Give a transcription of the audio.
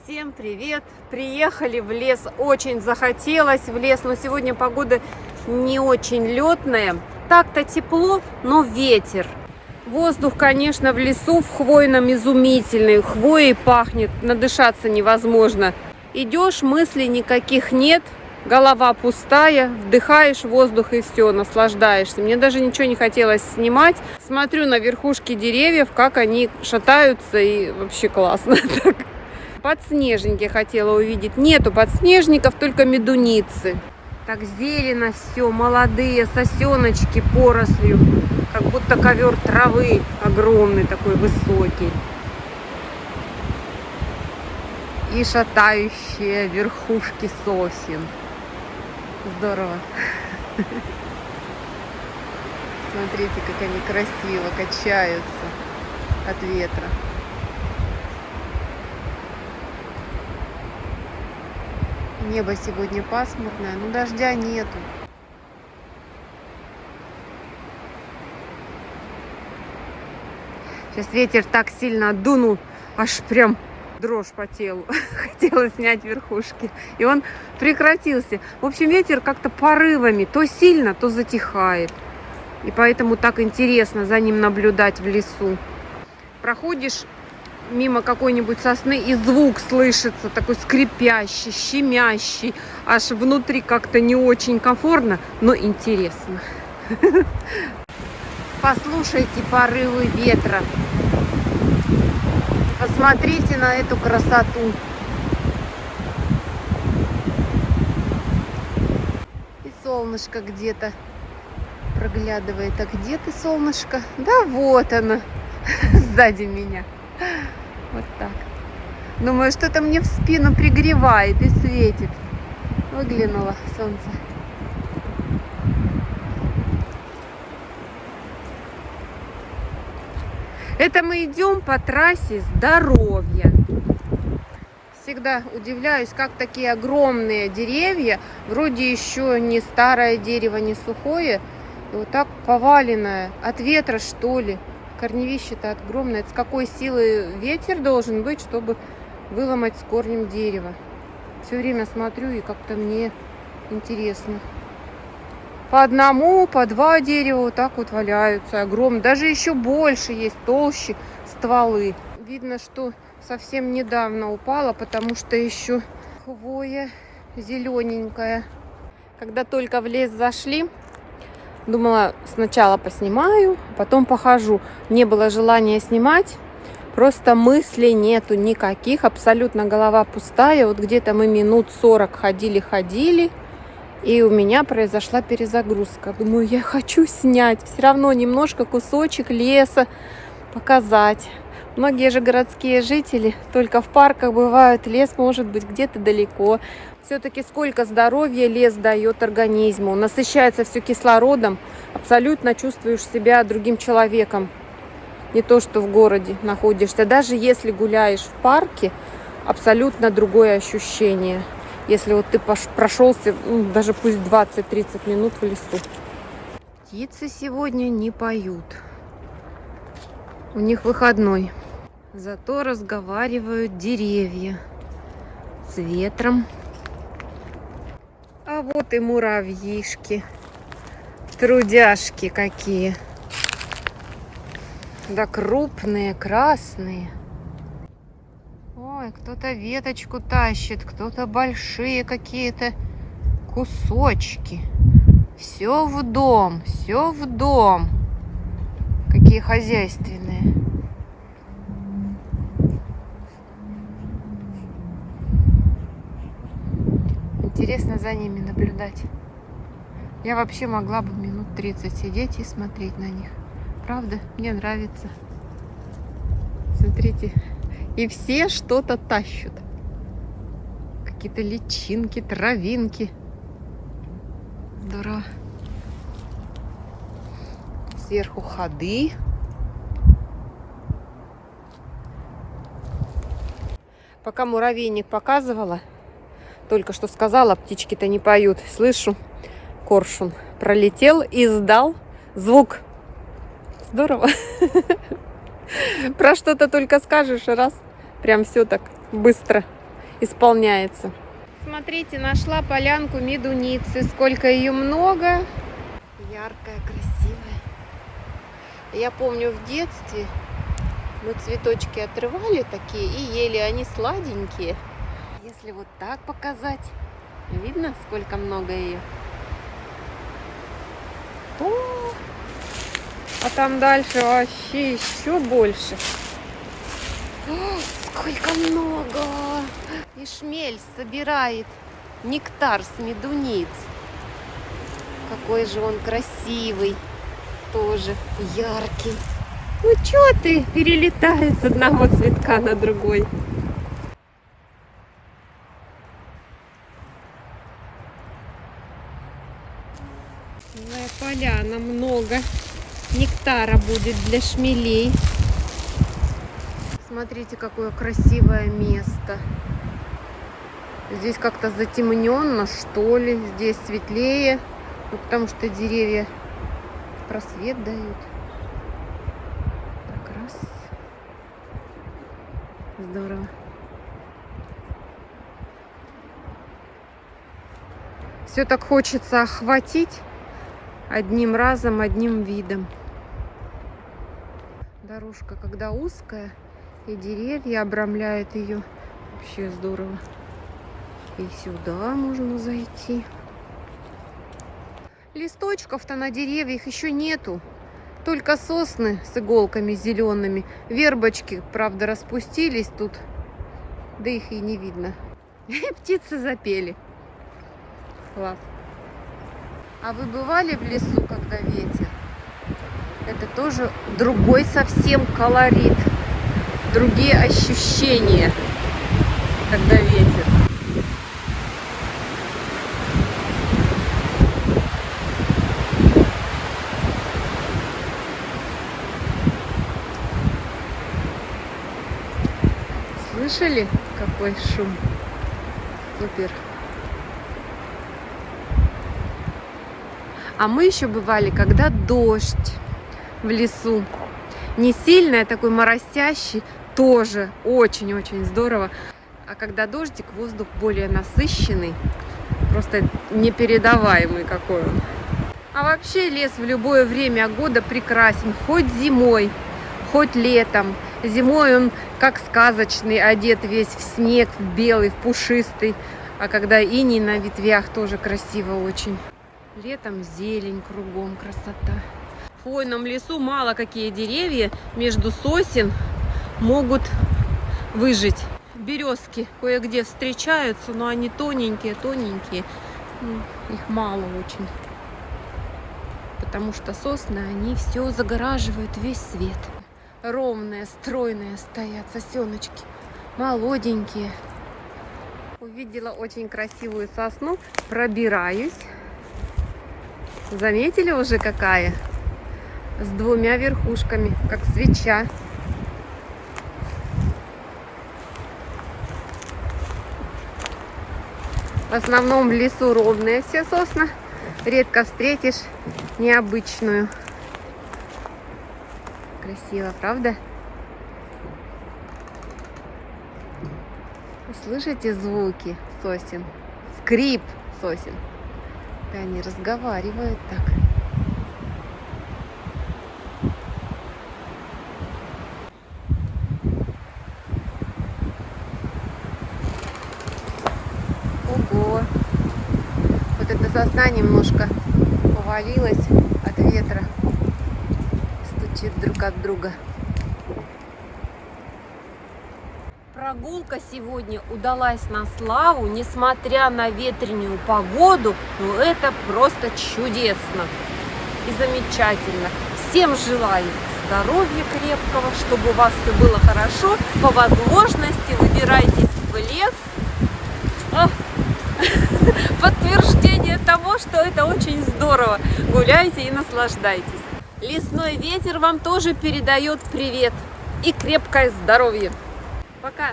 Всем привет! Приехали в лес, очень захотелось в лес, но сегодня погода не очень летная. Так-то тепло, но ветер. Воздух, конечно, в лесу в хвойном изумительный, хвоей пахнет, надышаться невозможно. Идешь, мыслей никаких нет, голова пустая, вдыхаешь воздух и все, наслаждаешься. Мне даже ничего не хотелось снимать. Смотрю на верхушки деревьев, как они шатаются, и вообще классно. Подснежники хотела увидеть. Нету подснежников, только медуницы. Так зелено все, молодые сосеночки порослью, как будто ковер травы огромный, такой высокий. И шатающие верхушки сосен. Здорово. Смотрите, как они красиво качаются от ветра. Небо сегодня пасмурное, но дождя нету. Сейчас ветер так сильно дунул, аж прям дрожь по телу. Хотела снять верхушки. И он прекратился. В общем, ветер как-то порывами, то сильно, то затихает. И поэтому так интересно за ним наблюдать в лесу. Проходишь мимо какой-нибудь сосны, и звук слышится такой скрипящий, щемящий. Аж внутри как-то не очень комфортно, но интересно. Послушайте порывы ветра. Посмотрите на эту красоту. И солнышко где-то проглядывает. А где ты, солнышко? Да вот оно, сзади меня. Вот так. Думаю, что-то мне в спину пригревает и светит. Выглянуло солнце. Это мы идем по трассе здоровья. Всегда удивляюсь, как такие огромные деревья, вроде еще не старое дерево, не сухое, и вот так поваленное. От ветра, что ли? Корневище-то огромное. С какой силы ветер должен быть, чтобы выломать с корнем дерево? Все время смотрю, и как-то мне интересно. По одному, по два дерева вот так вот валяются. Огромные. Даже еще больше есть, толще стволы. Видно, что совсем недавно упала, потому что еще хвоя зелененькая. Когда только в лес зашли, думала, сначала поснимаю, потом похожу. Не было желания снимать, просто мыслей нету никаких, абсолютно голова пустая. Вот где-то мы минут 40 ходили, и у меня произошла перезагрузка. Думаю, я хочу снять, все равно немножко кусочек леса показать. Многие же городские жители только в парках бывают, лес может быть где-то далеко. Все-таки сколько здоровья лес дает организму. Насыщается все кислородом. Абсолютно чувствуешь себя другим человеком. Не то, что в городе находишься. Даже если гуляешь в парке, абсолютно другое ощущение. Если вот ты прошелся, даже пусть 20-30 минут в лесу. Птицы сегодня не поют. У них выходной. Зато разговаривают деревья с ветром. А вот и муравьишки, трудяшки какие. Да крупные, красные. Ой, кто-то веточку тащит, кто-то большие какие-то кусочки. Все в дом, все в дом. Какие хозяйственные. Интересно за ними наблюдать. Я вообще могла бы минут 30 сидеть и смотреть на них. Правда? Мне нравится. Смотрите. И все что-то тащат. Какие-то личинки, травинки. Здорово. Сверху ходы. Пока муравейник показывала, только что сказала, птички-то не поют. Слышу, коршун пролетел и издал звук. Здорово. Про что-то только скажешь, раз, прям все так быстро исполняется. Смотрите, нашла полянку медуницы. Сколько ее много. Яркая, красивая. Я помню, в детстве мы цветочки отрывали такие и ели. Они сладенькие. Если вот так показать, видно, сколько много ее? А там дальше вообще еще больше. О, сколько много! И шмель собирает нектар с медуниц. Какой же он красивый. Тоже яркий. Ну чё ты, перелетает с одного цветка на другой. Целая поляна, много нектара будет для шмелей. Смотрите, какое красивое место. Здесь как-то затемненно, что ли. Здесь светлее. Ну, потому что деревья просвет дают. Так, раз. Здорово. Все так хочется охватить одним разом, одним видом. Дорожка, когда узкая, и деревья обрамляют ее. Вообще здорово. И сюда можно зайти. Листочков-то на деревьях еще нету. Только сосны с иголками зелеными. Вербочки, правда, распустились тут. Да их и не видно. Птицы запели. Класс. А вы бывали в лесу, когда ветер? Это тоже другой совсем колорит. Другие ощущения, когда ветер. Слышали, какой шум? Супер. А мы еще бывали, когда дождь в лесу. Не сильный, а такой моросящий. Тоже очень-очень здорово. А когда дождик, воздух более насыщенный. Просто непередаваемый какой он. А вообще лес в любое время года прекрасен. Хоть зимой, хоть летом. Зимой он как сказочный, одет весь в снег, в белый, в пушистый. А когда иней на ветвях, тоже красиво очень. Летом зелень кругом, красота. В хвойном лесу мало какие деревья между сосен могут выжить. Березки кое-где встречаются, но они тоненькие. Их мало очень. Потому что сосны, они все загораживают, весь свет. Ровные, стройные стоят сосеночки. Молоденькие. Увидела очень красивую сосну. Пробираюсь. Заметили уже какая? С двумя верхушками, как свеча. В основном в лесу ровные все сосны. Редко встретишь необычную. Красиво, правда? Слышите звуки сосен? Скрип сосен. Да, они разговаривают так. Ого! Вот эта сосна немножко повалилась от ветра. Стучит друг от друга. Прогулка сегодня удалась на славу, несмотря на ветреную погоду. Но это просто чудесно и замечательно. Всем желаю здоровья крепкого, чтобы у вас все было хорошо. По возможности выбирайтесь в лес. Подтверждение того, что это очень здорово. Гуляйте и наслаждайтесь. Лесной ветер вам тоже передает привет и крепкое здоровье. Пока!